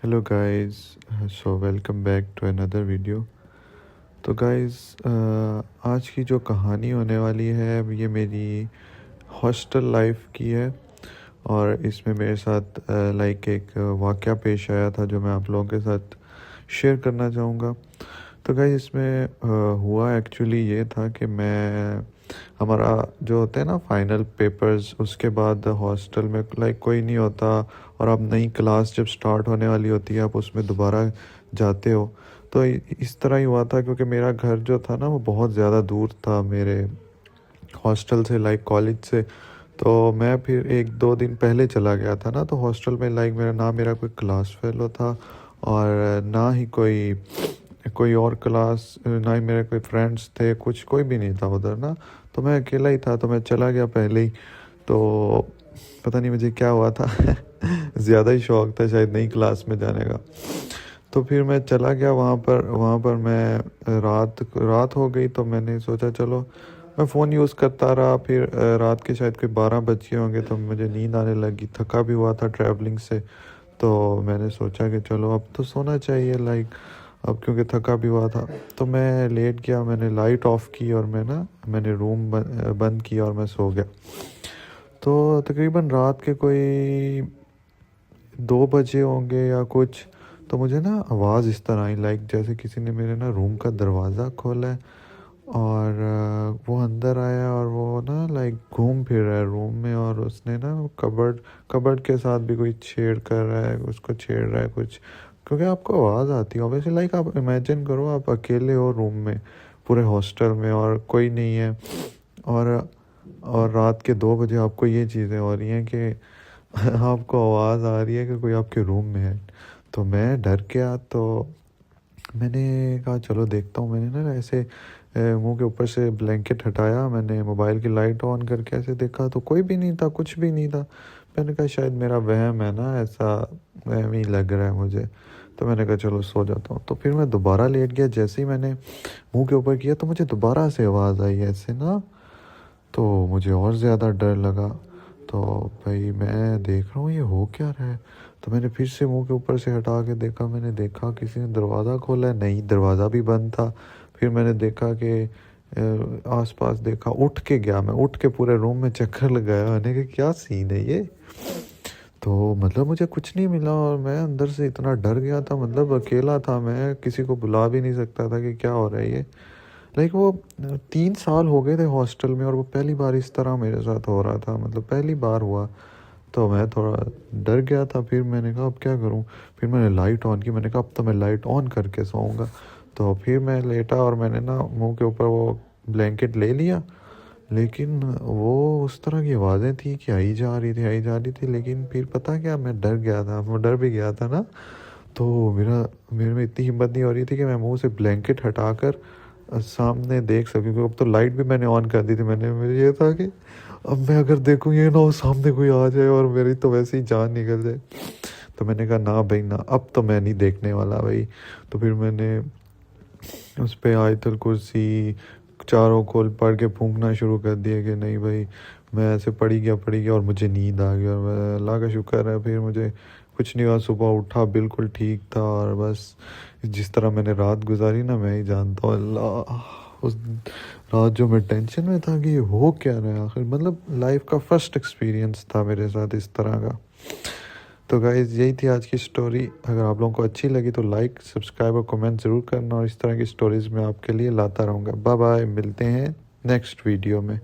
Hello guys, so welcome back to another video. तो guys, आज की जो कहानी होने वाली है ये मेरी हॉस्टल लाइफ की है। और इसमें मेरे साथ लाइक एक वाक़या पेश आया था जो मैं आप लोगों के साथ शेयर करना चाहूँगा। तो गाइस, इसमें हुआ एक्चुअली ये था कि मैं हमारा जो होते हैं ना फाइनल पेपर्स, उसके बाद हॉस्टल में लाइक कोई नहीं होता और अब नई क्लास जब स्टार्ट होने वाली होती है आप उसमें दोबारा जाते हो। तो इस तरह ही हुआ था क्योंकि मेरा घर जो था ना वो बहुत ज़्यादा दूर था मेरे हॉस्टल से, लाइक कॉलेज से। तो मैं फिर एक दो दिन पहले चला गया था ना, तो हॉस्टल में लाइक मेरा कोई क्लास फेलो था और ना ही कोई कोई और क्लास, ना ही मेरे कोई फ्रेंड्स थे, कुछ कोई भी नहीं था उधर ना। तो मैं अकेला ही था, तो मैं चला गया पहले ही। तो पता नहीं मुझे क्या हुआ था ज़्यादा ही शौक था शायद नई क्लास में जाने का। तो फिर मैं चला गया वहाँ पर मैं रात रात हो गई, तो मैंने सोचा चलो मैं फ़ोन यूज़ करता रहा। फिर रात के शायद कोई 12 बज गए होंगे, तो मुझे नींद आने लगी, थका भी हुआ था ट्रैवलिंग से। तो मैंने सोचा कि चलो अब तो सोना चाहिए, लाइक अब क्योंकि थका भी हुआ था। तो मैं लेट गया, मैंने लाइट ऑफ की और मैंने रूम बंद किया और मैं सो गया। तो तकरीबन रात के कोई 2 बजे होंगे या कुछ, तो मुझे ना आवाज़ इस तरह आई लाइक जैसे किसी ने मेरे ना रूम का दरवाज़ा खोला है। और वो अंदर आया और वो ना लाइक घूम फिर रहा है रूम में, और उसने ना कबर्ड कबर्ड के साथ भी कोई छेड़ कर रहा है, उसको छेड़ रहा है कुछ। क्योंकि आपको आवाज़ आती है ऑब्वियसली, लाइक आप इमेजिन करो आप अकेले हो रूम में पूरे हॉस्टल में और कोई नहीं है। और और रात के 2 बजे आपको ये चीज़ें हो रही हैं कि आपको आवाज़ आ रही है कि कोई आपके रूम में है। तो मैं डर गया, तो मैंने कहा चलो देखता हूँ। मैंने ना ऐसे मुंह के ऊपर से ब्लैंकेट हटाया, मैंने मोबाइल की लाइट ऑन करके ऐसे देखा तो कोई भी नहीं था, कुछ भी नहीं था। मैंने कहा शायद मेरा वहम है ना, ऐसा वहम ही लग रहा है मुझे। तो मैंने कहा चलो सो जाता हूँ। तो फिर मैं दोबारा लेट गया, जैसे ही मैंने मुंह के ऊपर किया तो मुझे दोबारा से आवाज़ आई ऐसे ना। तो मुझे और ज़्यादा डर लगा। तो भाई मैं देख रहा हूँ ये हो क्या रहा है। तो मैंने फिर से मुंह के ऊपर से हटा के देखा, मैंने देखा किसी ने दरवाज़ा खोला है, नहीं दरवाज़ा भी बंद था। फिर मैंने देखा कि आसपास देखा, उठ के गया, मैं उठ के पूरे रूम में चक्कर लगाया, मैंने कहा क्या सीन है ये। तो मतलब मुझे कुछ नहीं मिला और मैं अंदर से इतना डर गया था, मतलब अकेला था, मैं किसी को बुला भी नहीं सकता था कि क्या हो रहा है ये। लाइक वो 3 साल हो गए थे हॉस्टल में और वो पहली बार इस तरह मेरे साथ हो रहा था, मतलब पहली बार हुआ। तो मैं थोड़ा डर गया था। फिर मैंने कहा अब क्या करूं। फिर मैंने लाइट ऑन की, मैंने कहा अब तो मैं लाइट ऑन करके सोऊंगा। तो फिर मैं लेटा और मैंने ना मुंह के ऊपर वो ब्लैंकेट ले लिया। लेकिन वो उस तरह की आवाज़ें थी कि आई जा रही थी, लेकिन फिर पता क्या, मैं डर गया था, मैं डर भी गया था ना। तो मेरे में इतनी हिम्मत नहीं हो रही थी कि मैं मुंह से ब्लैंकेट हटाकर सामने देख सकूं, क्योंकि अब तो लाइट भी मैंने ऑन कर दी थी। मुझे ये था कि अब मैं अगर देखूं ये ना हो सामने कोई आ जाए और मेरी तो वैसे ही जान निकल जाए। तो मैंने कहा ना भाई ना, अब तो मैं नहीं देखने वाला भाई। तो फिर मैंने उस पे आयतुल कुर्सी चारों खोल पढ़ के फूंकना शुरू कर दिया कि नहीं भाई। मैं ऐसे पढ़ी गया और मुझे नींद आ गई और मैं अल्लाह का शुक्र है फिर मुझे कुछ नहीं हुआ। सुबह उठा बिल्कुल ठीक था और बस जिस तरह मैंने रात गुजारी ना मैं ही जानता हूँ। अल्लाह, उस रात जो मैं टेंशन में था कि ये हो क्या रहा है आखिर, मतलब लाइफ का फर्स्ट एक्सपीरियंस था मेरे साथ इस तरह का। तो गाइज़ यही थी आज की स्टोरी। अगर आप लोगों को अच्छी लगी तो लाइक सब्सक्राइब और कमेंट ज़रूर करना, और इस तरह की स्टोरीज़ मैं आपके लिए लाता रहूँगा। बाय बाय, मिलते हैं नेक्स्ट वीडियो में।